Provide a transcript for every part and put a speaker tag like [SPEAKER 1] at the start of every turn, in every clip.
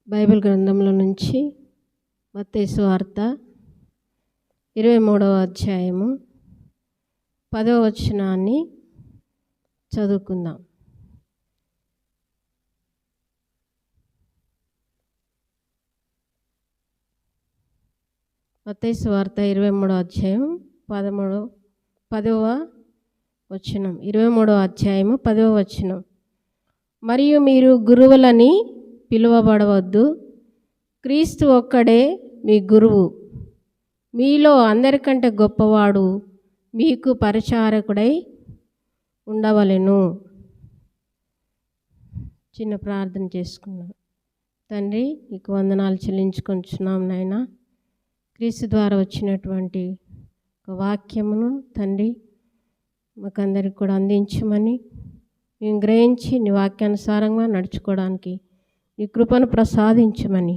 [SPEAKER 1] Bible గ్రంథంలో నుంచి మత్తయి సువార్త 23వ అధ్యాయము 10వ వచనాన్ని చదువుకుందాం. మత్తయి సువార్త 23వ అధ్యాయం 10వ వచనం. 23వ అధ్యాయము 10వ వచనం. మరియు మీరు గురువులని పిలువబడవద్దు, క్రీస్తు ఒక్కడే మీ గురువు. మీలో అందరికంటే గొప్పవాడు మీకు పరిచారకుడై ఉండవలెను. చిన్న ప్రార్థన చేసుకున్నాం. తండ్రి, నీకు వందనాలు చెల్లించుకొంచున్నాం నాయనా. క్రీస్తు ద్వారా వచ్చినటువంటి ఒక వాక్యమును తండ్రి మాకందరికి కూడా అందించమని, మేము గ్రహించి నీ వాక్యానుసారంగా నడుచుకోవడానికి నీ కృపను ప్రసాదించమని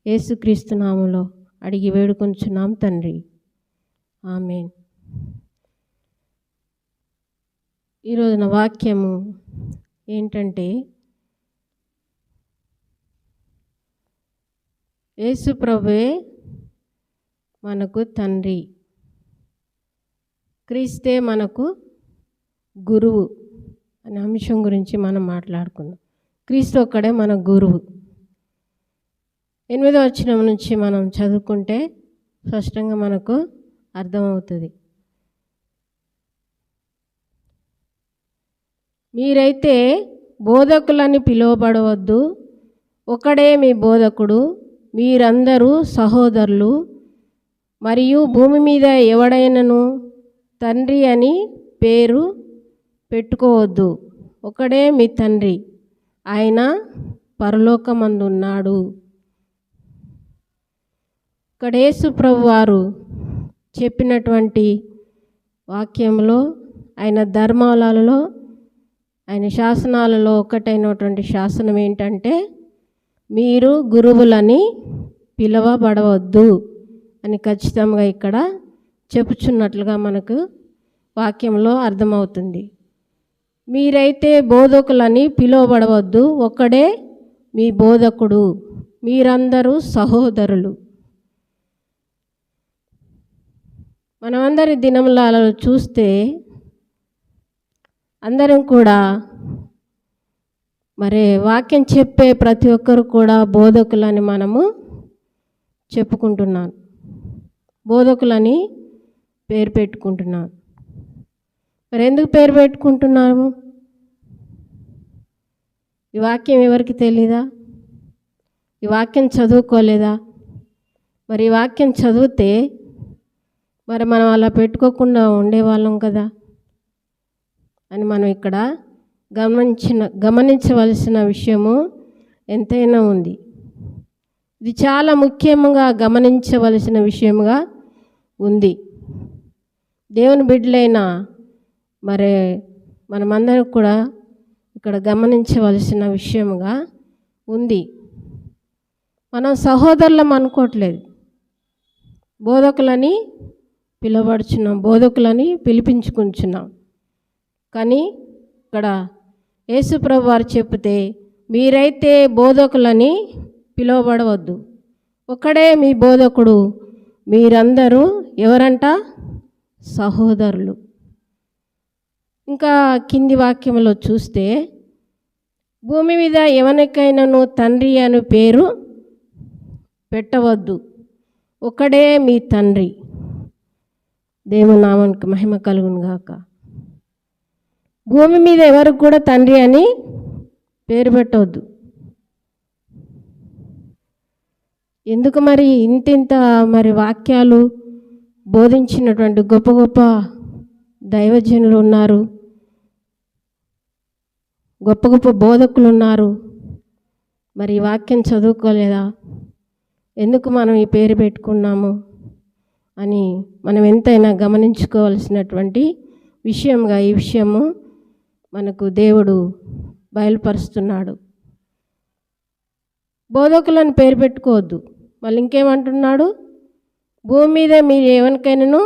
[SPEAKER 1] యేసుక్రీస్తు నామములో అడిగి వేడుకొంచున్నాం తండ్రి, ఆమేన్. ఈరోజు నా వాక్యము ఏంటంటే, యేసు ప్రభువే మనకు తండ్రి, క్రీస్తే మనకు గురువు అనే అంశం గురించి మనం మాట్లాడుకుందాం. క్రీస్తు ఒక్కడే మన గురువు. 8వ వచనం నుంచి మనం చదువుకుంటే స్పష్టంగా మనకు అర్థమవుతుంది. మీరైతే బోధకులని పిలువబడవద్దు, ఒకడే మీ బోధకుడు, మీరందరూ సహోదరులు. మరియు భూమి మీద ఎవడైనను తండ్రి అని పేరు పెట్టుకోవద్దు, ఒకడే మీ తండ్రి, ఆయన పరలోకమందున్నాడు. ఇక్కడ యేసు ప్రభు వారు చెప్పినటువంటి వాక్యంలో, ఆయన ధర్మాలలో, ఆయన శాసనాలలో ఒకటైనటువంటి శాసనం ఏంటంటే, మీరు గురువులని పిలవబడవద్దు అని ఖచ్చితంగా ఇక్కడ చెప్పుచున్నట్లుగా మనకు వాక్యంలో అర్థమవుతుంది. మీరైతే బోధకులని పిలువబడవద్దు, ఒక్కడే మీ బోధకుడు, మీరందరూ సహోదరులు. మనమందరి దినములలో చూస్తే అందరం కూడా మరి వాక్యం చెప్పే ప్రతి ఒక్కరు కూడా బోధకులని మనము చెప్పుకుంటున్నాను, బోధకులని పేరు పెట్టుకుంటున్నాను. మరి ఎందుకు పేరు పెట్టుకుంటున్నాము? ఈ వాక్యం ఎవరికి తెలీదా? ఈ వాక్యం చదువుకోలేదా? మరి ఈ వాక్యం చదివితే మరి మనం అలా పెట్టుకోకుండా ఉండేవాళ్ళం కదా అని మనం ఇక్కడ గమనించవలసిన విషయము ఎంతైనా ఉంది. ఇది చాలా ముఖ్యంగా గమనించవలసిన విషయముగా ఉంది. దేవుని బిడ్డలైన మరి మనమందరం కూడా ఇక్కడ గమనించవలసిన విషయముగా ఉంది. మనం సహోదరులం అనుకోవట్లేదు, బోధకులని పిలువబడుచున్నాం, బోధకులని పిలిపించుకుంటున్నాం. కానీ ఇక్కడ యేసు ప్రభు వారు చెప్తే, మీరైతే బోధకులని పిలువబడవద్దు, ఒకడే మీ బోధకుడు, మీరందరూ ఎవరంట? సహోదరులు. ఇంకా కింది వాక్యంలో చూస్తే, భూమి మీద ఎవరికైనాను తండ్రి అని పేరు పెట్టవద్దు, ఒకడే మీ తండ్రి. దేవుని నామానికి మహిమ కలుగును గాక. భూమి మీద ఎవరికి కూడా తండ్రి అని పేరు పెట్టవద్దు. ఎందుకు మరి ఇంత మరి వాక్యాలు బోధించినటువంటి గొప్ప గొప్ప దైవజనులు ఉన్నారు, గొప్ప గొప్ప బోధకులు ఉన్నారు, మరి ఈ వాక్యం చదువుకోలేదా? ఎందుకు మనం ఈ పేరు పెట్టుకున్నాము అని మనం ఎంతైనా గమనించుకోవాల్సినటువంటి విషయంగా ఈ విషయము మనకు దేవుడు బయలుపరుస్తున్నాడు. బోధకులను పేరు పెట్టుకోవద్దు. మళ్ళీ ఇంకేమంటున్నాడు? భూమి మీద మీరు ఎవరికైనాను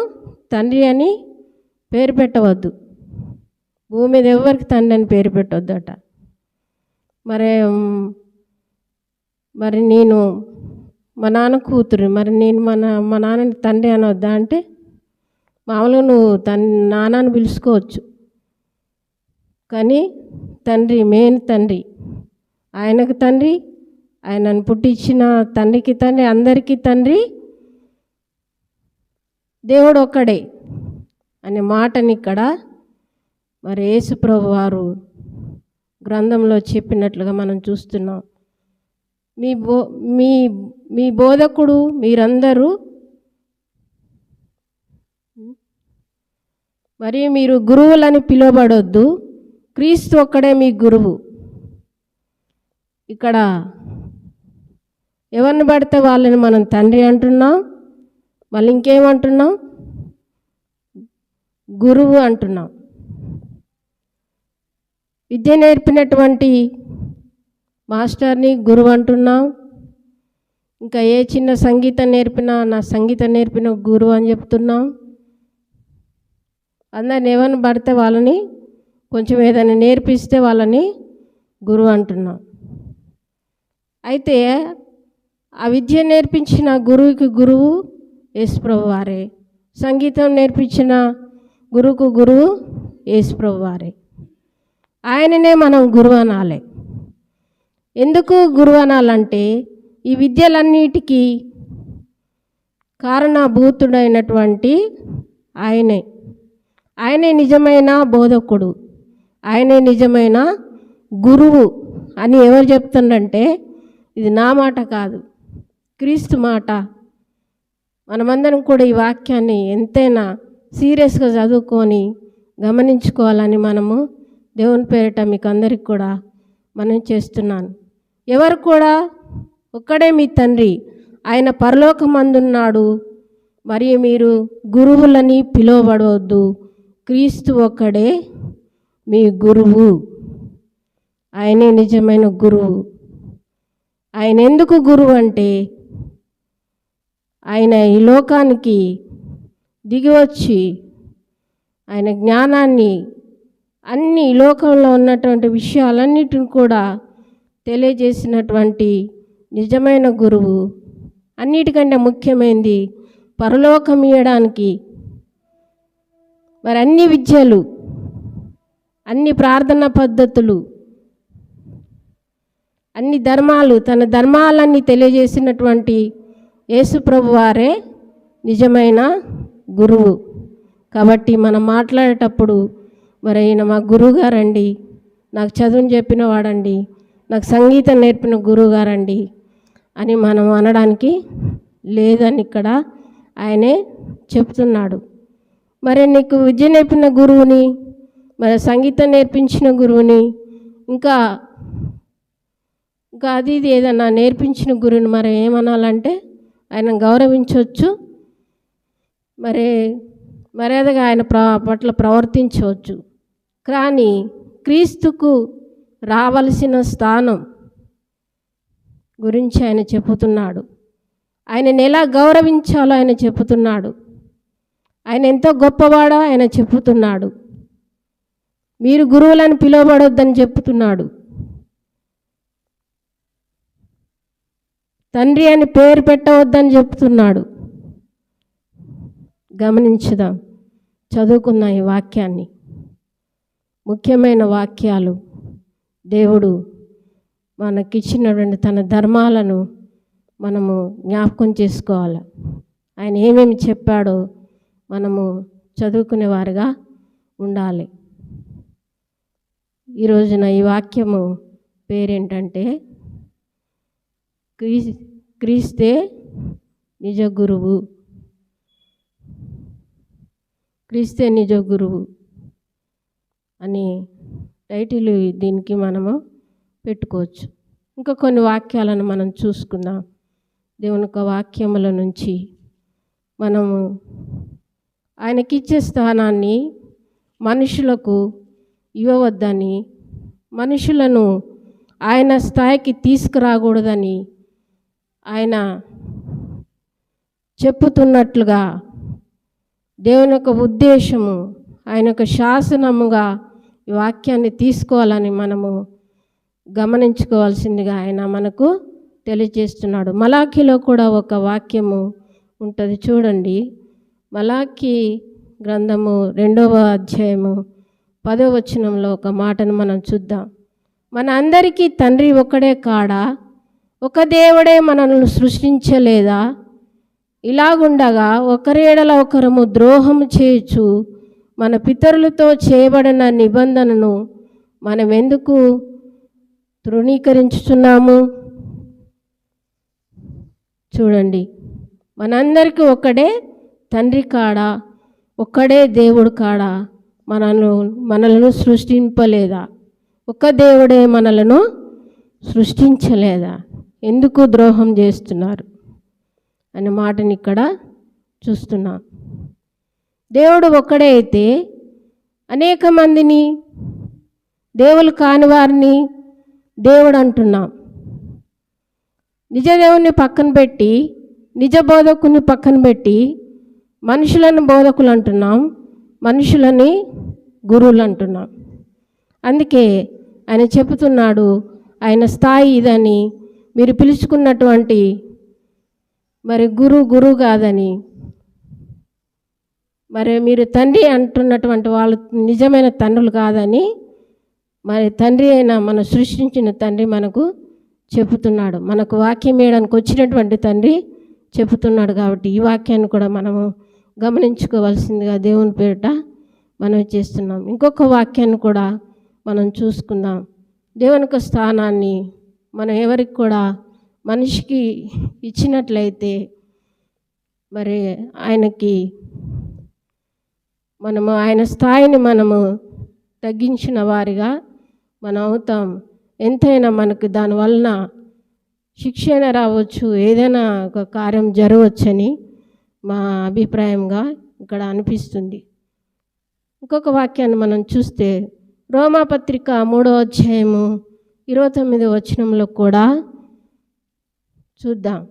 [SPEAKER 1] తండ్రి అని పేరు పెట్టవద్దు, భూమి మీద ఎవరికి తండ్రి అని పేరు పెట్టవద్దట. మరి మరి నేను మా నాన్న కూతురు, మరి నేను మా నాన్నని తండ్రి అనొద్దా అంటే, మామూలుగా నువ్వు నాన్నని పిలుచుకోవచ్చు, కానీ తండ్రి, మెయిన్ తండ్రి, ఆయనకు తండ్రి, ఆయనను పుట్టించిన తండ్రికి తండ్రి, అందరికీ తండ్రి దేవుడు ఒక్కడే అనే మాటని ఇక్కడ మరి యేసుప్రభు వారు గ్రంథంలో చెప్పినట్లుగా మనం చూస్తున్నాం. మీ బోధకుడు మీరందరూ మరియు మీరు గురువులని పిలువబడొద్దు, క్రీస్తు ఒక్కడే మీ గురువు. ఇక్కడ ఎవరిని పడితే వాళ్ళని మనం తండ్రి అంటున్నాం, మళ్ళీ ఇంకేమంటున్నాం, గురువు అంటున్నాం. విద్య నేర్పినటువంటి మాస్టర్ని గురువు అంటున్నాం. ఇంకా ఏ చిన్న సంగీతం నేర్పినా నా సంగీతం నేర్పిన గురువు అని చెప్తున్నాం. అందరిని ఎవరిని పడితే వాళ్ళని, కొంచెం ఏదైనా నేర్పిస్తే వాళ్ళని గురువు అంటున్నాం. అయితే ఆ విద్య నేర్పించిన గురువుకి గురువు యేసుప్రభు వారే, సంగీతం నేర్పించిన గురువుకు గురువు యేసుప్రభు వారే. ఆయననే మనం గురువు అనాలి. ఎందుకు గురువు అనాలంటే ఈ విద్యలన్నిటికీ కారణభూతుడైనటువంటి ఆయనే నిజమైన బోధకుడు, ఆయనే నిజమైన గురువు అని ఎవరు చెప్తుండంటే, ఇది నా మాట కాదు, క్రీస్తు మాట. మనమందరం కూడా ఈ వాక్యాన్ని ఎంతైనా సీరియస్గా చదువుకొని గమనించుకోవాలని మనము దేవుని పేరిట మీకు అందరికి కూడా మనం చేస్తున్నాను. ఎవరు కూడా ఒక్కడే మీ తండ్రి, ఆయన పరలోకమందున్నాడు, మరియు మీరు గురువులని పిలువబడవద్దు, క్రీస్తు ఒక్కడే మీ గురువు, ఆయనే నిజమైన గురువు. ఆయన ఎందుకు గురువు అంటే, ఆయన ఈ లోకానికి దిగివచ్చి ఆయన జ్ఞానాన్ని, అన్ని ఈ లోకంలో ఉన్నటువంటి విషయాలన్నిటిని కూడా తెలియజేసినటువంటి నిజమైన గురువు. అన్నిటికంటే ముఖ్యమైనది పరలోకం ఇవ్వడానికి, మరి అన్ని విద్యలు, అన్ని ప్రార్థనా పద్ధతులు, అన్ని ధర్మాలు, తన ధర్మాలన్నీ తెలియజేసినటువంటి యేసుప్రభు వారే నిజమైన గురువు. కాబట్టి మనం మాట్లాడేటప్పుడు మరి ఈయన మా గురువు గారండి, నాకు చదువుని చెప్పిన వాడండి, నాకు సంగీతం నేర్పిన గురువు గారండి అని మనం అనడానికి లేదని ఇక్కడ ఆయనే చెప్తున్నాడు. మరి నీకు విద్య నేర్పిన గురువుని, మరి సంగీతం నేర్పించిన గురువుని, ఇంకా అది ఏదన్నా నేర్పించిన గురువుని మరి ఏమనాలంటే ఆయన గౌరవించవచ్చు, మరి మర్యాదగా ఆయన పట్ల ప్రవర్తించవచ్చు. కానీ క్రీస్తుకు రావలసిన స్థానం గురించి ఆయన చెబుతున్నాడు. ఆయనను ఎలా గౌరవించాలో ఆయన చెబుతున్నాడు. ఆయన ఎంతో గొప్పవాడో ఆయన చెబుతున్నాడు. మీరు గురువులను పిలువబడొద్దని చెప్తున్నాడు. తండ్రి అని పేరు పెట్టవద్దని చెప్తున్నాడు. గమనించుదాం, చదువుకుందాం ఈ వాక్యాన్ని. ముఖ్యమైన వాక్యాలు. దేవుడు మనకిచ్చినటువంటి తన ధర్మాలను మనము జ్ఞాపకం చేసుకోవాలి. ఆయన ఏమేమి చెప్పాడో మనము చదువుకునేవారుగా ఉండాలి. ఈరోజున ఈ వాక్యము పేరేంటంటే, క్రీస్తే నిజ గురువు. క్రీస్తే నిజ గురువు అని టైటిల్ దీనికి మనము పెట్టుకోవచ్చు. ఇంకా కొన్ని వాక్యాలను మనం చూసుకుందాం. దేవుని యొక్క వాక్యముల నుంచి మనము ఆయనకిచ్చే స్థానాన్ని మనుషులకు ఇవ్వవద్దని, మనుషులను ఆయన స్థాయికి తీసుకురాకూడదని ఆయన చెప్పుతున్నట్లుగా దేవుని యొక్క ఉద్దేశము, ఆయన యొక్క శాసనముగా ఈ వాక్యాన్ని తీసుకోవాలని మనము గమనించుకోవాల్సిందిగా ఆయన మనకు తెలియజేస్తున్నాడు. మలాఖీలో కూడా ఒక వాక్యము ఉంటుంది చూడండి. మలాఖీ గ్రంథము 2వ అధ్యాయము 10వ వచనంలో ఒక మాటను మనం చూద్దాం. మన అందరికీ తండ్రి ఒక్కడే కాడా? ఒక దేవుడే మనల్ని సృష్టించలేదా? ఇలాగుండగా ఒకరి ఎడల ఒకరము ద్రోహము చేయొచ్చు మన పితరులతో చేయబడిన నిబంధనను మనం ఎందుకు తృణీకరించుచున్నాము? చూడండి, మనందరికీ ఒక్కడే తండ్రి కాడా? ఒక్కడే దేవుడు కాడా? మనలను సృష్టింపలేదా? ఒక్క దేవుడే మనలను సృష్టించలేదా? ఎందుకు ద్రోహం చేస్తున్నారు అనే మాటని ఇక్కడ చూస్తున్నాం. దేవుడు ఒక్కడే అయితే అనేక మందిని, దేవులు కాని వారిని దేవుడు అంటున్నాం. నిజ దేవుని పక్కన పెట్టి, నిజ బోధకుని పక్కన పెట్టి మనుషులను బోధకులు అంటున్నాం, మనుషులని గురువులు అంటున్నాం. అందుకే ఆయన చెబుతున్నాడు, ఆయన స్థాయి ఇదని, మీరు పిలుచుకున్నటువంటి మరి గురువు కాదని, మరి మీరు తండ్రి అంటున్నటువంటి వాళ్ళు నిజమైన తండ్రులు కాదని, మరి తండ్రి అయిన మన సృష్టించిన తండ్రి మనకు చెబుతున్నాడు. మనకు వాక్యం వేయడానికి వచ్చినటువంటి తండ్రి చెబుతున్నాడు. కాబట్టి ఈ వాక్యాన్ని కూడా మనము గమనించుకోవాల్సిందిగా దేవుని పేరిట మనం చేస్తున్నాం. ఇంకొక వాక్యాన్ని కూడా మనం చూసుకుందాం. దేవుని యొక్క స్థానాన్ని మనం ఎవరికి కూడా మనిషికి ఇచ్చినట్లయితే మరి ఆయనకి మనము ఆయన స్థాయిని మనము తగ్గించిన వారిగా మనం అవుతాం. ఎంతైనా మనకు దానివలన శిక్షణ రావచ్చు, ఏదైనా ఒక కార్యం జరగవచ్చని మా అభిప్రాయంగా ఇక్కడ అనిపిస్తుంది. ఇంకొక వాక్యాన్ని మనం చూస్తే రోమాపత్రిక 3వ అధ్యాయము 29వ వచనంలో కూడా చూద్దాం.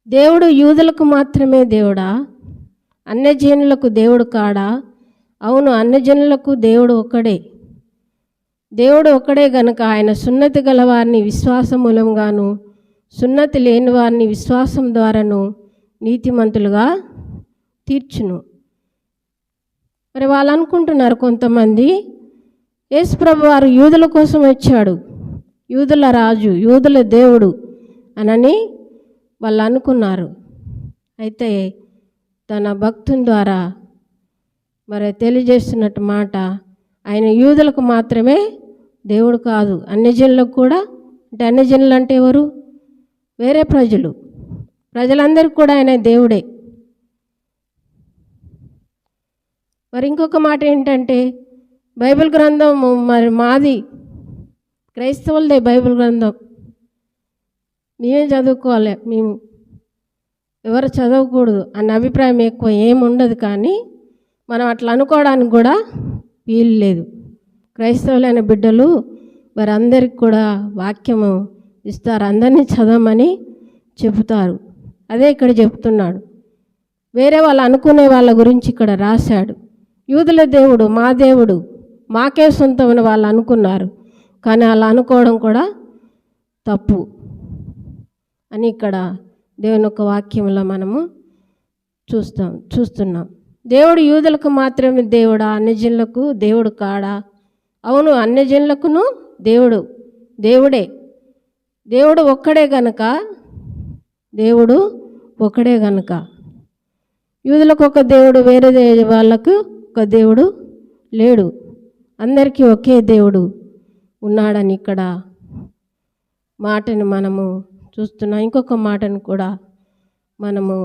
[SPEAKER 1] దేవుడు యూదులకు మాత్రమే దేవుడా? అన్యజనులకు దేవుడు కాడా? అవును, అన్యజనులకు దేవుడు ఒక్కడే. దేవుడు ఒక్కడే గనుక ఆయన సున్నతి గల వారిని విశ్వాసం మూలంగాను, సున్నతి లేని వారిని విశ్వాసం ద్వారాను నీతిమంతులుగా తీర్చును. మరి వాళ్ళు అనుకుంటున్నారు కొంతమంది, యేసుప్రభు వారు యూదుల కోసం వచ్చాడు, యూదుల రాజు, యూదుల దేవుడు అనని వాళ్ళు అనుకున్నారు. అయితే తన భక్తుని ద్వారా మరి తెలియజేస్తున్నట్టు మాట, ఆయన యూదులకు మాత్రమే దేవుడు కాదు, అన్యజనులకు కూడా. అంటే అన్యజనులు అంటే ఎవరు? వేరే ప్రజలందరికీ కూడా ఆయన దేవుడే. మరి ఇంకొక మాట ఏంటంటే, బైబిల్ గ్రంథం మరి మాది క్రైస్తవులదే బైబిల్ గ్రంథం, మేమే చదువుకోవాలి, మేము ఎవరు చదవకూడదు అన్న అభిప్రాయం ఎక్కువ ఏముండదు. కానీ మనం అట్లా అనుకోవడానికి కూడా వీలు లేదు. క్రైస్తవులైన బిడ్డలు మరి అందరికి కూడా వాక్యము ఇస్తారు, అందరినీ చదవమని చెబుతారు. అదే ఇక్కడ చెప్తున్నాడు. వేరే వాళ్ళు అనుకునే వాళ్ళ గురించి ఇక్కడ రాశాడు. యూదుల దేవుడు మా దేవుడు, మాకే సొంతమని వాళ్ళు అనుకున్నారు. కానీ అలా అనుకోవడం కూడా తప్పు అని ఇక్కడ దేవుని యొక్క వాక్యంలో మనము చూస్తున్నాం. దేవుడు యూదులకు మాత్రమే దేవుడా? అన్యజనులకు దేవుడు కాడా? అవును, అన్యజనులకును దేవుడే. దేవుడు ఒక్కడే గనుక యూదులకు ఒక దేవుడు, వేరే వాళ్ళకు ఒక దేవుడు లేడు. అందరికీ ఒకే దేవుడు ఉన్నాడని ఇక్కడ మాటను మనము చూస్తున్నాం. ఇంకొక మాటను కూడా మనము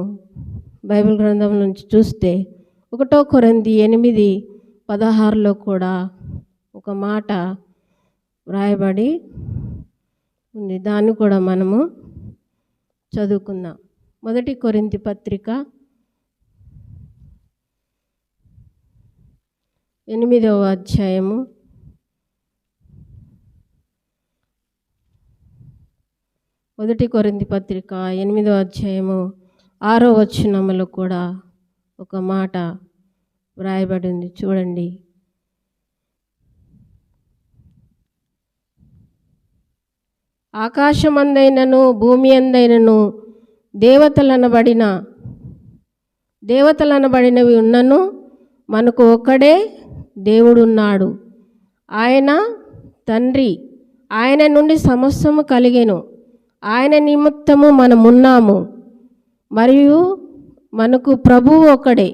[SPEAKER 1] బైబిల్ గ్రంథం నుంచి చూస్తే 1 కొరింథీ 8:16 కూడా ఒక మాట వ్రాయబడి ఉంది. దాన్ని కూడా మనము చదువుకుందాం. 1 కొరింథీ పత్రిక 8వ అధ్యాయము 1 కొరింథీ పత్రిక 8వ అధ్యాయము 6వ వచనములో కూడా ఒక మాట వ్రాయబడి ఉంది. చూడండి. ఆకాశమందైనను భూమి అందైనను దేవతలనబడినవి ఉన్నను మనకు ఒక్కడే దేవుడున్నాడు. ఆయన తండ్రి. ఆయన నుండి సమస్తము కలిగెను. ఆయన నిమిత్తము మనమున్నాము. మరియు మనకు ప్రభువు ఒకడే.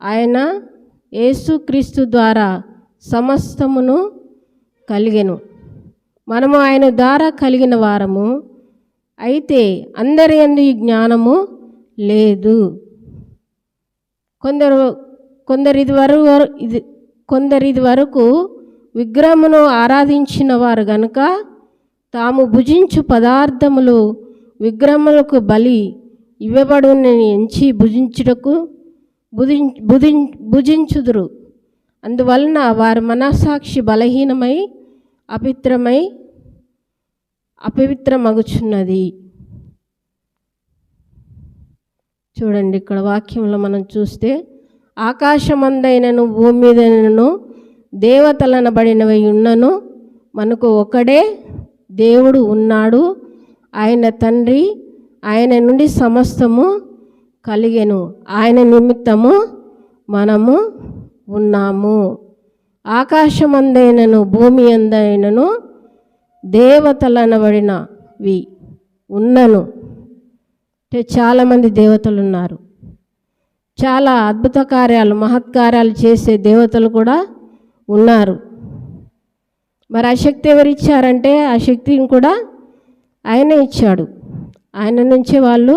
[SPEAKER 1] ఆయన యేసుక్రీస్తు ద్వారా సమస్తమును కలిగెను. మనము ఆయన ద్వారా కలిగిన వారము. అయితే అందరి యందు ఈ జ్ఞానము లేదు. కొందరిది వరకు విగ్రహమును ఆరాధించిన వారు గనుక తాము భుజించు పదార్థములు విగ్రహములకు బలి ఇవ్వబడునని ఎంచి భుజించుదురు. అందువలన వారి మనస్సాక్షి బలహీనమై అపవిత్రమగుచున్నది. చూడండి, ఇక్కడ వాక్యంలో మనం చూస్తే ఆకాశమందైనను భూమి మీదైనను దేవతలనబడినవి ఉన్నను మనకు ఒకడే దేవుడు ఉన్నాడు. ఆయన తండ్రి. ఆయన నుండి సమస్తము కలిగెను. ఆయన నిమిత్తము మనము ఉన్నాము. ఆకాశమందైనను భూమి అందైనను దేవతలనబడినవి ఉన్నను. అంటే చాలామంది దేవతలు ఉన్నారు. చాలా అద్భుత కార్యాలు, మహత్కార్యాలు చేసే దేవతలు కూడా ఉన్నారు. మరి ఆ శక్తి ఎవరిచ్చారంటే ఆ శక్తిని కూడా ఆయనే ఇచ్చాడు. ఆయన నుంచే వాళ్ళు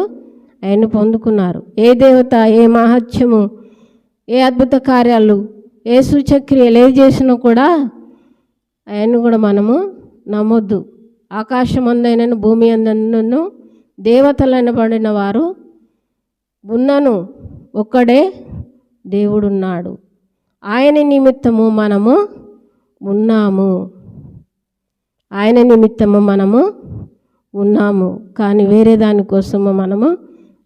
[SPEAKER 1] ఆయన పొందుకున్నారు. ఏ దేవత, ఏ మహత్యము, ఏ అద్భుత కార్యాలు, ఏ సూచక్రియలు ఏది చేసినా కూడా ఆయన కూడా మనము నమ్మొద్దు. ఆకాశమందైనను భూమి అందైనను దేవతలనబడిన వారు ఉన్నను ఒక్కడే దేవుడున్నాడు. ఆయన నిమిత్తము మనము ఉన్నాము. ఆయన నిమిత్తము మనము ఉన్నాము, కానీ వేరే దానికోసము మనము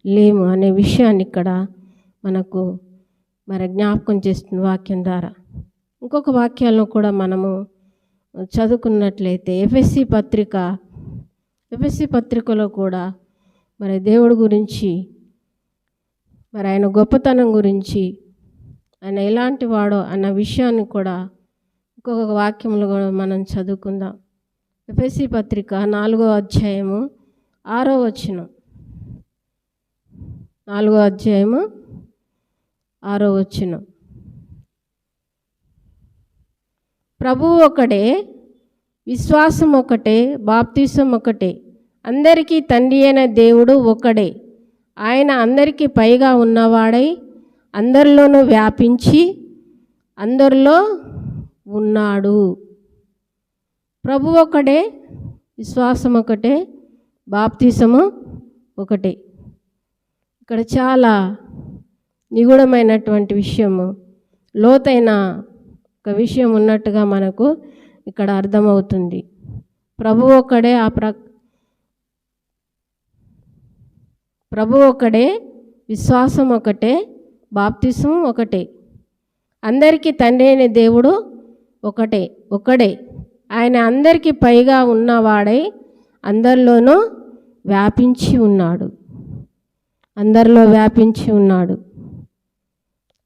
[SPEAKER 1] లేము అనే విషయాన్ని ఇక్కడ మనకు జ్ఞాపకం చేస్తున్న వాక్యం ద్వారా. ఇంకొక వాక్యాలను కూడా మనము చదువుకున్నట్లయితే ఎఫెసీ పత్రికలో కూడా దేవుడి గురించి, ఆయన గొప్పతనం గురించి, ఆయన ఎలాంటి వాడో అన్న విషయాన్ని కూడా ఇంకొక వాక్యంలో కూడా మనం చదువుకుందాం. ఎఫెసీ పత్రిక 4వ అధ్యాయము 6వ వచనం. 4వ అధ్యాయము 6వ వచనం. ప్రభువు ఒకడే, విశ్వాసం ఒకటే, బాప్తిసం ఒకటే, అందరికీ తండ్రి అయిన దేవుడు ఒకడే. ఆయన అందరికీ పైగా ఉన్నవాడై అందరిలోనూ వ్యాపించి అందరిలో ఉన్నాడు. ప్రభు ఒకటే, విశ్వాసం ఒకటే, బాప్తిసము ఒకటే. ఇక్కడ చాలా నిగూఢమైనటువంటి విషయము, లోతైన ఒక విషయం ఉన్నట్టుగా మనకు ఇక్కడ అర్థమవుతుంది. ప్రభు ఒకడే, ప్రభు ఒకడే, విశ్వాసం ఒకటే, బాప్తిసం ఒకటే, అందరికీ తండ్రి అయిన దేవుడు ఒకడే. ఆయన అందరికీ పైగా ఉన్నవాడై అందరిలోనూ వ్యాపించి ఉన్నాడు. అందరిలో వ్యాపించి ఉన్నాడు.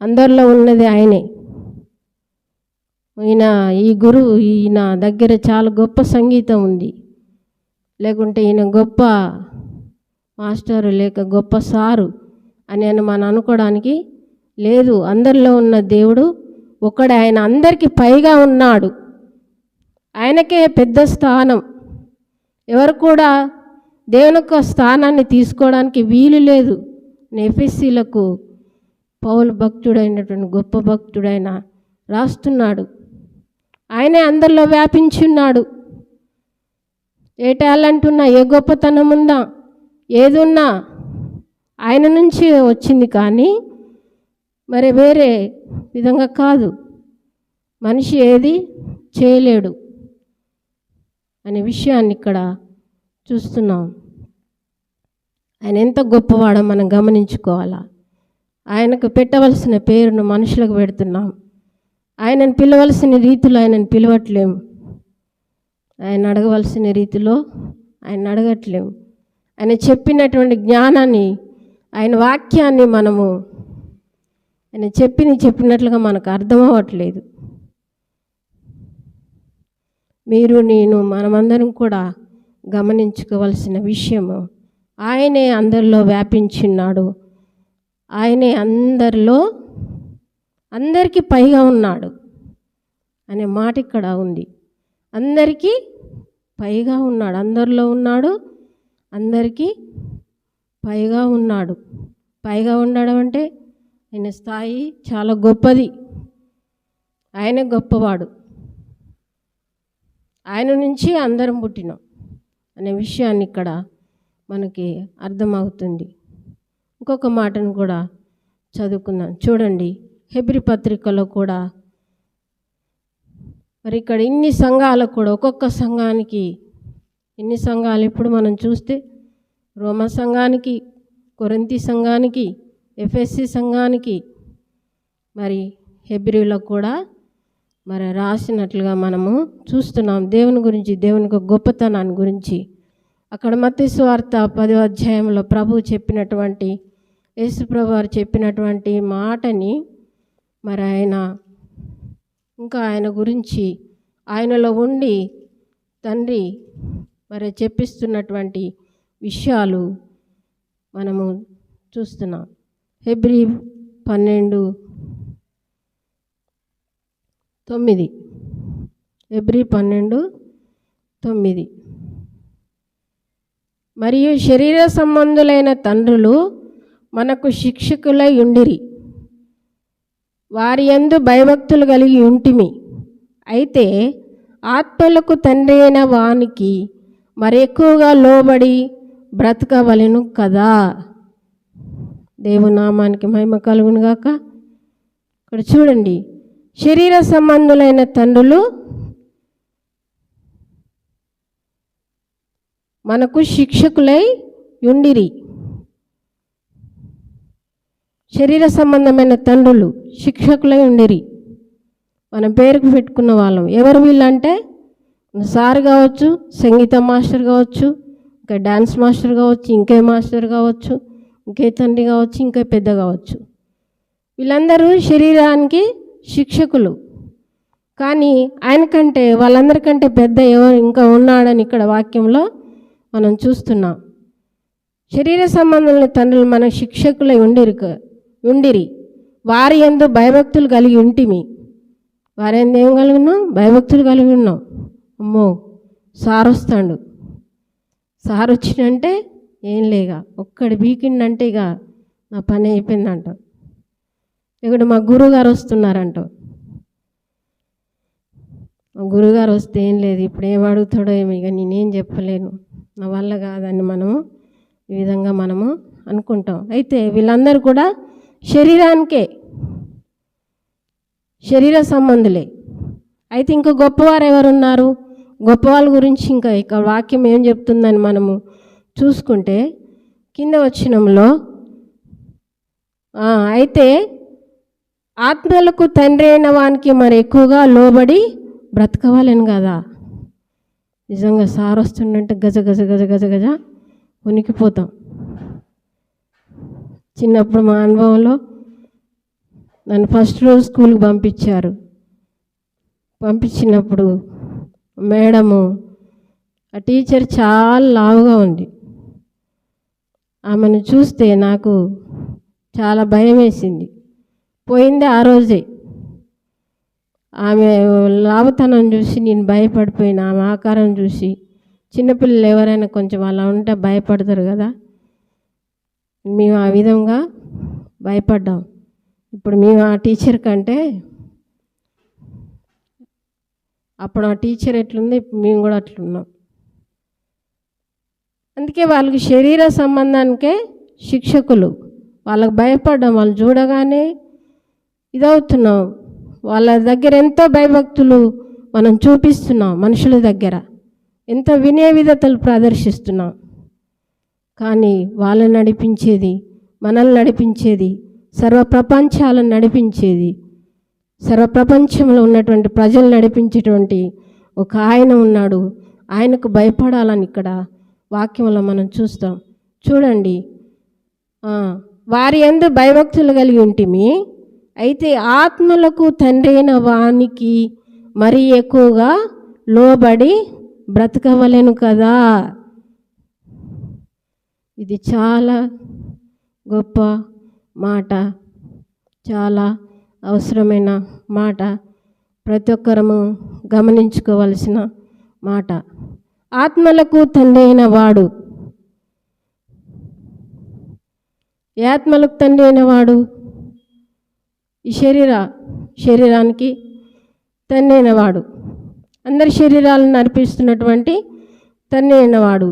[SPEAKER 1] అందరిలో ఉన్నది ఆయనే. ఈయన దగ్గర చాలా గొప్ప సంగీతం ఉంది, లేకుంటే ఈయన గొప్ప మాస్టరు లేక గొప్ప సారు అని మనం అనుకోవడానికి లేదు. అందరిలో ఉన్న దేవుడు ఒకడే. ఆయన అందరికీ పైగా ఉన్నాడు. ఆయనకే పెద్ద స్థానం. ఎవరు కూడా దేవుని యొక్క స్థానాన్ని తీసుకోవడానికి వీలు లేదు. ఎఫెసీలకు పౌలు భక్తుడైనటువంటి గొప్ప భక్తుడైన రాస్తున్నాడు. ఆయనే అందరిలో వ్యాపించి ఉన్నాడు. ఏ టాలెంట్ ఉన్నా, ఏ గొప్పతనం ఉన్నా, ఏదున్నా ఆయన నుంచి వచ్చింది, కానీ వేరే విధంగా కాదు. మనిషి ఏది చేయలేడు అనే విషయాన్ని ఇక్కడ చూస్తున్నాం. ఆయన ఎంత గొప్పవాడో మనం గమనించుకోవాలా. ఆయనకు పెట్టవలసిన పేరును మనుషులకు పెడుతున్నాం. ఆయనను పిలవలసిన రీతిలో ఆయనను పిలవట్లేము. ఆయన అడగవలసిన రీతిలో ఆయన అడగట్లేము. ఆయన చెప్పినటువంటి జ్ఞానాన్ని, ఆయన వాక్యాన్ని మనము ఆయన చెప్పినట్లుగా మనకు అర్థం అవ్వట్లేదు. మీరు నేను మనమందరం కూడా గమనించుకోవలసిన విషయము, ఆయనే అందరిలో వ్యాపించున్నాడు. ఆయనే అందరికీ పైగా ఉన్నాడు అనే మాట ఇక్కడ ఉంది. అందరికీ పైగా ఉన్నాడు, అందరిలో ఉన్నాడు, అందరికీ పైగా ఉన్నాడు. పైగా ఉండడం అంటే ఆయన స్థాయి చాలా గొప్పది. ఆయన గొప్పవాడు. ఆయన నుంచి అందరం పుట్టినాం అనే విషయాన్ని ఇక్కడ మనకి అర్థమవుతుంది. ఇంకొక మాటను కూడా చదువుకున్నాం చూడండి. హెబ్రీ పత్రికలో కూడా మరి ఇక్కడ ఇన్ని సంఘాలకు కూడా, ఒక్కొక్క సంఘానికి ఇన్ని సంఘాలు ఇప్పుడు మనం చూస్తే రోమా సంఘానికి, కొరింథీ సంఘానికి, ఎఫెసీ సంఘానికి, మరి హెబ్రీలో కూడా మరి రాసినట్లుగా మనము చూస్తున్నాం. దేవుని గురించి, దేవుని గొప్పతనాన్ని గురించి అక్కడ మత్తయి సువార్త 10వ అధ్యాయంలో ప్రభువు చెప్పినటువంటి, యేసుప్రభు వారు చెప్పినటువంటి మాటని మరి ఆయన ఇంకా ఆయన గురించి, ఆయనలో ఉండి తండ్రి మరి చెప్పిస్తున్నటువంటి విషయాలు మనము చూస్తున్నాం. హెబ్రీ 12:9 హెబ్రీ 12:9 మరియు శరీర సంబంధులైన తండ్రులు మనకు శిక్షకులై ఉండిరి, వారి యందు భయభక్తులు కలిగి ఉంటిమి. అయితే ఆత్మలకు తండ్రి అయిన వానికి మరి ఎక్కువగా లోబడి బ్రతకవలెను కదా. దేవునామానికి మహిమ కలుగును గాక. ఇక్కడ చూడండి, శరీర సంబంధులైన తండ్రులు మనకు శిక్షకులై ఉండిరి. శరీర సంబంధమైన తండ్రులు శిక్షకులై ఉండిరి. మనం పేరుకు పెట్టుకున్న వాళ్ళం. ఎవరు వీళ్ళంటే, సార్ కావచ్చు, సంగీత మాస్టర్ కావచ్చు, ఇంకా డ్యాన్స్ మాస్టర్ కావచ్చు, ఇంకే మాస్టర్ కావచ్చు, ఇంకే తండ్రి కావచ్చు, ఇంకా పెద్ద కావచ్చు. వీళ్ళందరూ శరీరానికి శిక్షకులు. కానీ ఆయనకంటే, వాళ్ళందరికంటే పెద్ద ఎవరు ఇంకా ఉన్నాడని ఇక్కడ వాక్యంలో మనం చూస్తున్నాం. శరీర సంబంధమైన తండ్రులు మన శిక్షకులై ఉండిరి, వారి యందు భయభక్తులు కలిగి ఉంటిమి. వారి యందు ఏం కలిగి ఉన్నాం? భయభక్తులు కలిగి ఉన్నాం. అమ్మో, సార్ వస్తాడు, సార్ వచ్చినంటే ఏం లేగా, ఒక్కడి బీకిండంటే ఇక నా పని అయిపోయిందంట. ఇక్కడ మా గురువుగారు వస్తున్నారంట. మా గురువుగారు వస్తే ఏం లేదు, ఇప్పుడు ఏం అడుగుతాడో ఏమి, ఇక నేనేం చెప్పలేను, నా వల్ల కాదని మనము ఈ విధంగా మనము అనుకుంటాం. అయితే వీళ్ళందరూ కూడా శరీరానికే, శరీర సంబంధులే. అయితే ఇంకా గొప్పవారు ఎవరున్నారు? గొప్పవాళ్ళ గురించి ఇంకా ఇక్కడ వాక్యం ఏం చెప్తుందని మనము చూసుకుంటే కింద వచనంలో అయితే ఆత్మలకు తండ్రి అయిన వానికి మరి ఎక్కువగా లోబడి బ్రతకవాలని కదా. నిజంగా సార్ వస్తుండంటే గజ గజ గజ గజ గజ ఉనికిపోతాం. చిన్నప్పుడు మా అనుభవంలో నన్ను ఫస్ట్ రోజు స్కూల్కి పంపించినప్పుడు మేడము, ఆ టీచర్ చాలా లావుగా ఉంది. ఆమెను చూస్తే నాకు చాలా భయం వేసింది. పోయింది ఆ రోజే. ఆమె లావుతనం చూసి నేను భయపడిపోయినా. ఆమె ఆకారం చూసి, చిన్నపిల్లలు ఎవరైనా కొంచెం అలా ఉంటే భయపడతారు కదా, మేము ఆ విధంగా భయపడ్డాం. ఇప్పుడు మేము ఆ టీచర్ కంటే, అప్పుడు ఆ టీచర్ ఎట్లుంది, ఇప్పుడు మేము కూడా అట్లున్నాం. అందుకే వాళ్ళకి శరీర సంబంధానికే శిక్షకులు. వాళ్ళకి భయపడ్డాం. వాళ్ళు చూడగానే ఇదవుతున్నాం. వాళ్ళ దగ్గర ఎంతో భయభక్తులు మనం చూపిస్తున్నాం. మనుషుల దగ్గర ఎంతో వినయ విధతలు ప్రదర్శిస్తున్నాం. కానీ వాళ్ళని నడిపించేది, మనల్ని నడిపించేది, సర్వప్రపంచాలను నడిపించేది, సర్వప్రపంచంలో ఉన్నటువంటి ప్రజలు నడిపించేటువంటి ఒక ఆయన ఉన్నాడు. ఆయనకు భయపడాలని ఇక్కడ వాక్యంలో మనం చూస్తాం. చూడండి, వారి యందు భయభక్తులు కలిగి ఉంటిమి, అయితే ఆత్మలకు తండ్రి అయిన వానికి మరీ ఎక్కువగా లోబడి బ్రతకవలెను కదా. ఇది చాలా గొప్ప మాట, చాలా అవసరమైన మాట, ప్రతి ఒక్కరము గమనించుకోవలసిన మాట. ఆత్మలకు తండ్రి అయిన వాడు, ఏ ఆత్మలకు తండ్రి అయిన వాడు? ఈ శరీరానికి తండ్రి అయిన వాడు, అందరి శరీరాలను నడిపిస్తున్నటువంటి తండ్రి అయిన వాడు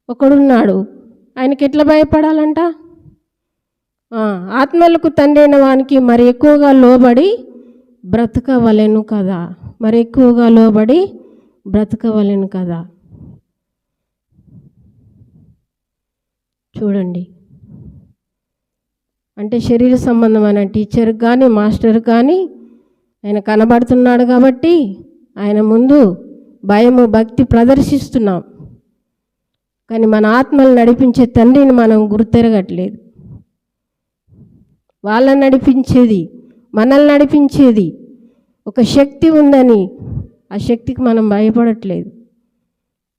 [SPEAKER 1] ఒకడున్నాడు. ఆయనకి ఎట్లా భయపడాలంట? ఆత్మలకు తండ్రి అయిన వానికి మరి ఎక్కువగా లోబడి బ్రతకవలెను కదా. మరి ఎక్కువగా లోబడి బ్రతకవలెను కదా. చూడండి, అంటే శరీర సంబంధమైన టీచర్ కానీ మాస్టర్ కానీ ఆయన కనబడుతున్నాడు కాబట్టి ఆయన ముందు భయము భక్తి ప్రదర్శిస్తున్నాం. కానీ మన ఆత్మలు నడిపించే తండ్రిని మనం గుర్తెరగట్లేదు. వాళ్ళని నడిపించేది, మనల్ని నడిపించేది ఒక శక్తి ఉందని ఆ శక్తికి మనం భయపడట్లేదు.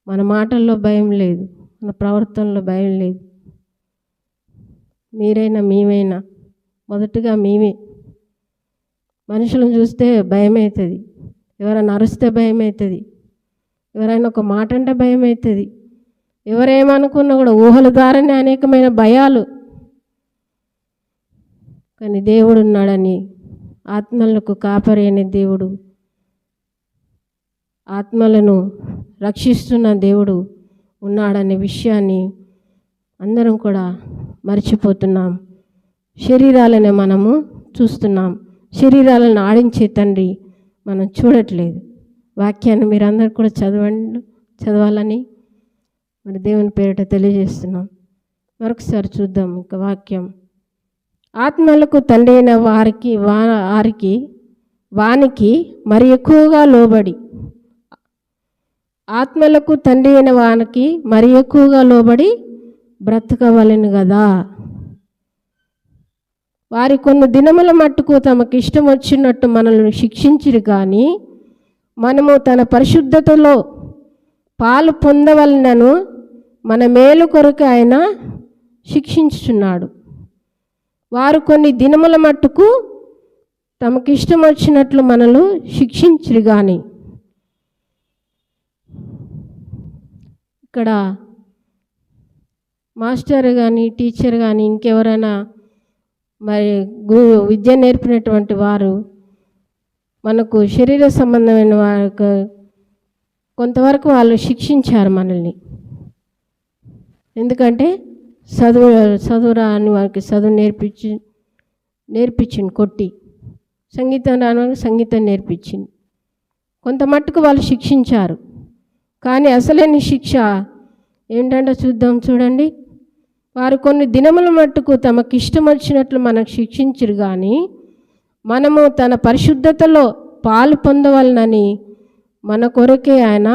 [SPEAKER 1] మన మాటల్లో భయం లేదు, మన ప్రవర్తనలో భయం లేదు. మీరైనా మేమైనా మొదటగా మేమే. మనుషులను చూస్తే భయం అవుతుంది, ఎవరైనా అరిస్తే భయం అవుతుంది, ఎవరైనా ఒక మాట అంటే భయం అవుతుంది, ఎవరేమనుకున్నా కూడా ఊహల ద్వారానే అనేకమైన భయాలు. కానీ దేవుడు ఉన్నాడని, ఆత్మలకు కాపరి అనే దేవుడు, ఆత్మలను రక్షిస్తున్న దేవుడు ఉన్నాడనే విషయాన్ని అందరం కూడా మర్చిపోతున్నాం. శరీరాలనే మనము చూస్తున్నాం, శరీరాలను ఆడించే తండ్రి మనం చూడట్లేదు. వాక్యాన్ని మీరందరూ కూడా చదవాలని మరి దేవుని పేరిట తెలియజేస్తున్నాం. మరొకసారి చూద్దాం ఇంకా వాక్యం. ఆత్మలకు తండ్రి అయిన వానికి మరి ఎక్కువగా లోబడి, ఆత్మలకు తండ్రి అయిన వానికి మరి ఎక్కువగా లోబడి బ్రతకవలెను కదా. వారి కొన్ని దినముల మట్టుకు తమకు ఇష్టం వచ్చినట్టు మనల్ని శిక్షించిరు, కానీ మనము తన పరిశుద్ధతలో పాలు పొందవలనను మన మేలు కొరకు ఆయన శిక్షించుచున్నాడు. వారు కొన్ని దినముల మట్టుకు తమకు ఇష్టం వచ్చినట్లు మనల్ని శిక్షించిరు, కానీ ఇక్కడ మాస్టర్ కానీ టీచర్ కానీ ఇంకెవరైనా మరి విద్య నేర్పినటువంటి వారు మనకు శరీర సంబంధమైన వారికి కొంతవరకు వాళ్ళు శిక్షించారు మనల్ని. ఎందుకంటే చదువురా అని వారికి చదువు నేర్పించింది కొట్టి, సంగీతం రాని వారికి సంగీతం నేర్పించింది. కొంత మట్టుకు వాళ్ళు శిక్షించారు. కానీ అసలైన శిక్ష ఏంటంటే చూడండి. వారు కొన్ని దినముల మట్టుకు తమకు ఇష్టం వచ్చినట్లు మనకు శిక్షించరు, కానీ మనము తన పరిశుద్ధతలో పాలు పొందవలనని మన కొరకే ఆయన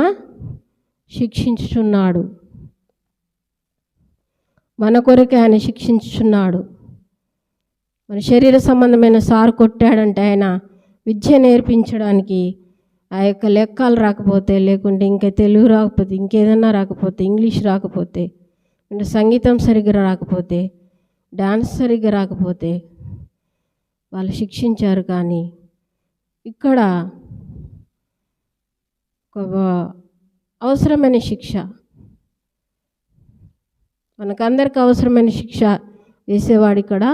[SPEAKER 1] శిక్షించుచున్నాడు. మన కొరకే ఆయన శిక్షించుచున్నాడు. మన శరీర సంబంధమైన సారు కొట్టాడంటే ఆయన విద్య నేర్పించడానికి, ఆ యొక్క లెక్కలు రాకపోతే, లేకుంటే ఇంకా తెలుగు రాకపోతే, ఇంకేదన్నా రాకపోతే, ఇంగ్లీష్ రాకపోతే, అంటే సంగీతం సరిగ్గా రాకపోతే, డాన్స్ సరిగ్గా రాకపోతే వాళ్ళు శిక్షించారు. కానీ ఇక్కడ ఒక అవసరమైన శిక్ష, మనకందరికి అవసరమైన శిక్ష వేసేవాడు ఇక్కడ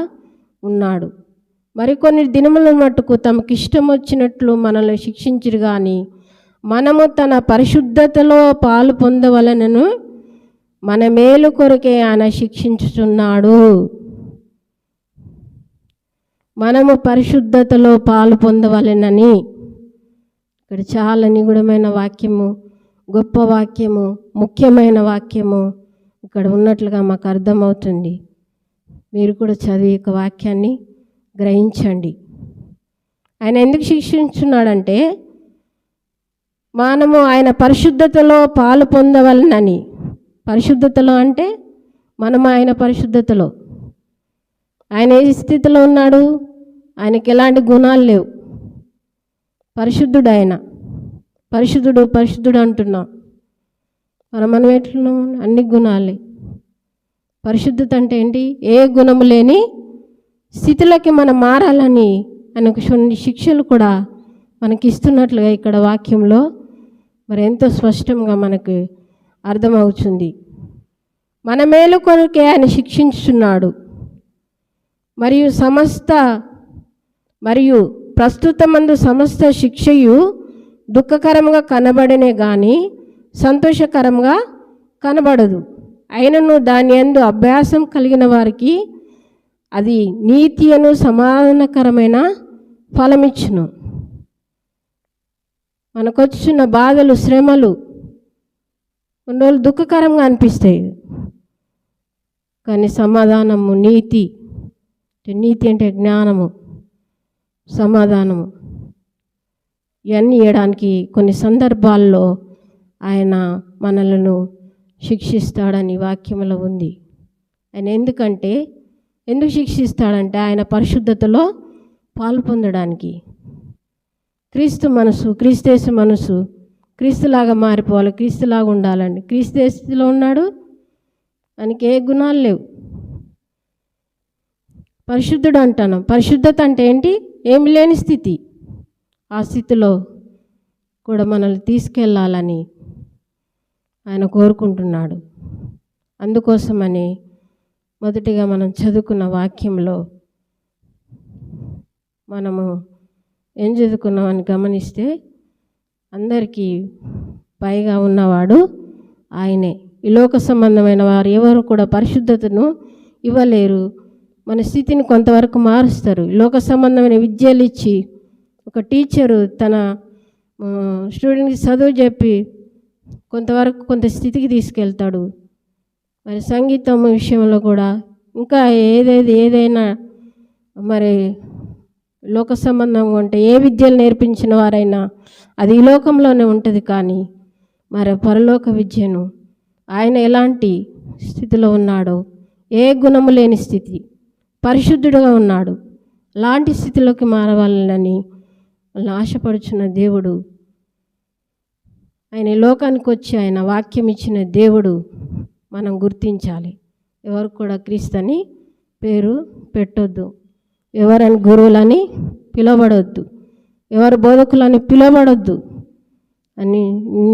[SPEAKER 1] ఉన్నాడు. మరికొన్ని దినముల మట్టుకు తమకు ఇష్టం వచ్చినట్లు మనల్ని శిక్షించరు, కానీ మనము తన పరిశుద్ధతలో పాలు పొందవలనను మన మేలు కొరకే ఆయన శిక్షించుచున్నాడు. మనము పరిశుద్ధతలో పాలు పొందవలెనని ఇక్కడ చాలా నిగూఢమైన వాక్యము, గొప్ప వాక్యము, ముఖ్యమైన వాక్యము ఇక్కడ ఉన్నట్లుగా మాకు అర్థమవుతుంది. మీరు కూడా చదివి యొక్క వాక్యాన్ని గ్రహించండి. ఆయన ఎందుకు శిక్షించున్నాడంటే మనము ఆయన పరిశుద్ధతలో పాలు పొందవలనని. పరిశుద్ధతలో అంటే మనము ఆయన పరిశుద్ధతలో. ఆయన ఏ స్థితిలో ఉన్నాడు? ఆయనకి ఎలాంటి గుణాలు లేవు. పరిశుద్ధుడు ఆయన. పరిశుద్ధుడు పరిశుద్ధుడు అంటున్నాం. మనం ఎట్లున్నాం? అన్ని గుణాలే. పరిశుద్ధత అంటే ఏంటి? ఏ గుణము లేని స్థితిలోకి మనం మారాలని ఆయనకు కొన్ని శిక్షలు కూడా మనకి ఇస్తున్నట్లుగా ఇక్కడ వాక్యంలో మరి ఎంతో స్పష్టంగా మనకు అర్థమవుతుంది. మన మేలు కొరకే ఆయన శిక్షించున్నాడు. మరియు ప్రస్తుతమందు సమస్త శిక్షయు దుఃఖకరంగా కనబడనే కానీ సంతోషకరంగా కనబడదు. అయినను దాని యందు అభ్యాసం కలిగిన వారికి అది నీతి అను సమాధానకరమైన ఫలమిచ్చును. మనకొచ్చిన బాధలు, శ్రమలు కొన్ని రోజులు దుఃఖకరంగా అనిపిస్తాయి, కానీ సమాధానము, నీతి అంటే జ్ఞానము, సమాధానము, ఇవన్నీ ఇవ్వడానికి కొన్ని సందర్భాల్లో ఆయన మనలను శిక్షిస్తాడని వాక్యంలో ఉంది. ఆయన ఎందుకు శిక్షిస్తాడంటే ఆయన పరిశుద్ధతలో పాలు పొందడానికి. క్రీస్తేసు మనసు క్రీస్తులాగా మారిపోవాలి, క్రీస్తులాగా ఉండాలండి. క్రీస్తులో ఉన్నాడు, ఆయనకి ఏ గుణాలు లేవు. పరిశుద్ధుడు అంటాను. పరిశుద్ధత అంటే ఏంటి? ఏమి లేని స్థితి. ఆ స్థితిలో కూడా మనల్ని తీసుకెళ్ళాలని ఆయన కోరుకుంటున్నాడు. అందుకోసమని మొదటిగా మనం చదువుకున్న వాక్యంలో మనము ఏం చదువుకున్నామని గమనిస్తే, అందరికీ పైగా ఉన్నవాడు ఆయనే. ఈ లోక సంబంధమైన వారు ఎవరు కూడా పరిశుద్ధతను ఇవ్వలేరు. మన స్థితిని కొంతవరకు మారుస్తారు. లోక సంబంధమైన విద్యలు ఇచ్చి ఒక టీచరు తన స్టూడెంట్కి చదువు చెప్పి కొంతవరకు కొంత స్థితికి తీసుకెళ్తాడు. మరి సంగీతం విషయంలో కూడా ఇంకా ఏదైనా మరి లోక సంబంధంగా ఉంటే ఏ విద్యలు నేర్పించిన వారైనా అది ఈ లోకంలోనే ఉంటుంది. కానీ మరి పరలోక విద్యను ఆయన ఎలాంటి స్థితిలో ఉన్నాడో, ఏ గుణము లేని స్థితి, పరిశుద్ధుడుగా ఉన్నాడు. అలాంటి స్థితిలోకి మారవాలని వాళ్ళని ఆశపడుచున్న దేవుడు, ఆయన లోకానికి వచ్చి ఆయన వాక్యం ఇచ్చిన దేవుడు మనం గుర్తించాలి. ఎవరు కూడా క్రీస్తుని పేరు పెట్టొద్దు, ఎవరని గురువులని పిలవబడొద్దు, ఎవరు బోధకులని పిలవబడొద్దు అని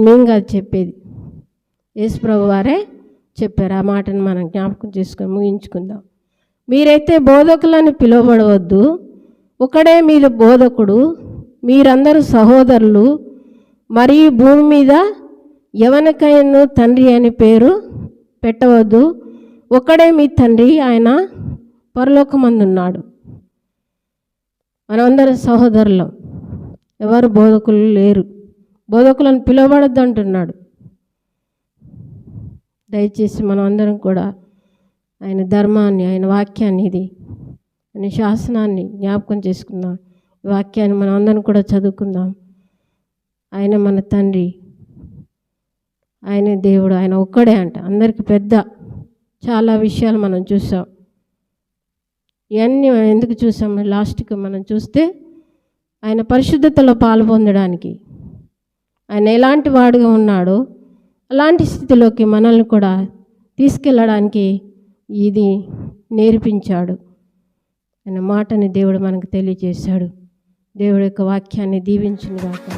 [SPEAKER 1] మేము కాదు చెప్పేది, యేసు ప్రభు వారే చెప్పారు. ఆ మాటను మనం జ్ఞాపకం చేసుకొని ముగించుకుందాం. మీరైతే బోధకులని పిలువబడవద్దు, ఒకడే మీరు బోధకుడు, మీరందరూ సహోదరులు, మరియు భూమి మీద ఎవరికైనా తండ్రి అని పేరు పెట్టవద్దు. ఒకడే మీ తండ్రి, ఆయన పరలోకమందున్నాడు. మనమందరం సహోదరులం, ఎవరు బోధకులు లేరు. బోధకులను పిలువబడద్దు అంటున్నాడు. దయచేసి మనం అందరం కూడా ఆయన ధర్మాన్ని, ఆయన వాక్యాన్ని, ఆయన శాసనాన్ని జ్ఞాపకం చేసుకుందాం. ఈ వాక్యాన్ని మనం అందరం కూడా చదువుకుందాం. ఆయన మన తండ్రి, ఆయనే దేవుడు, ఆయన ఒక్కడే అంట. అందరికీ పెద్ద. చాలా విషయాలు మనం చూసాం. ఇవన్నీ ఎందుకు చూసాం? లాస్ట్కి మనం చూస్తే ఆయన పరిశుద్ధతలో పాలు పొందడానికి, ఆయన ఎలాంటి వాడుగా ఉన్నాడో అలాంటి స్థితిలోకి మనల్ని కూడా తీసుకెళ్ళడానికి ఇది నేర్పించాడు. ఆయన మాటని దేవుడు మనకు తెలియజేశాడు. దేవుడి యొక్క వాక్యాన్ని దీవించును గాక.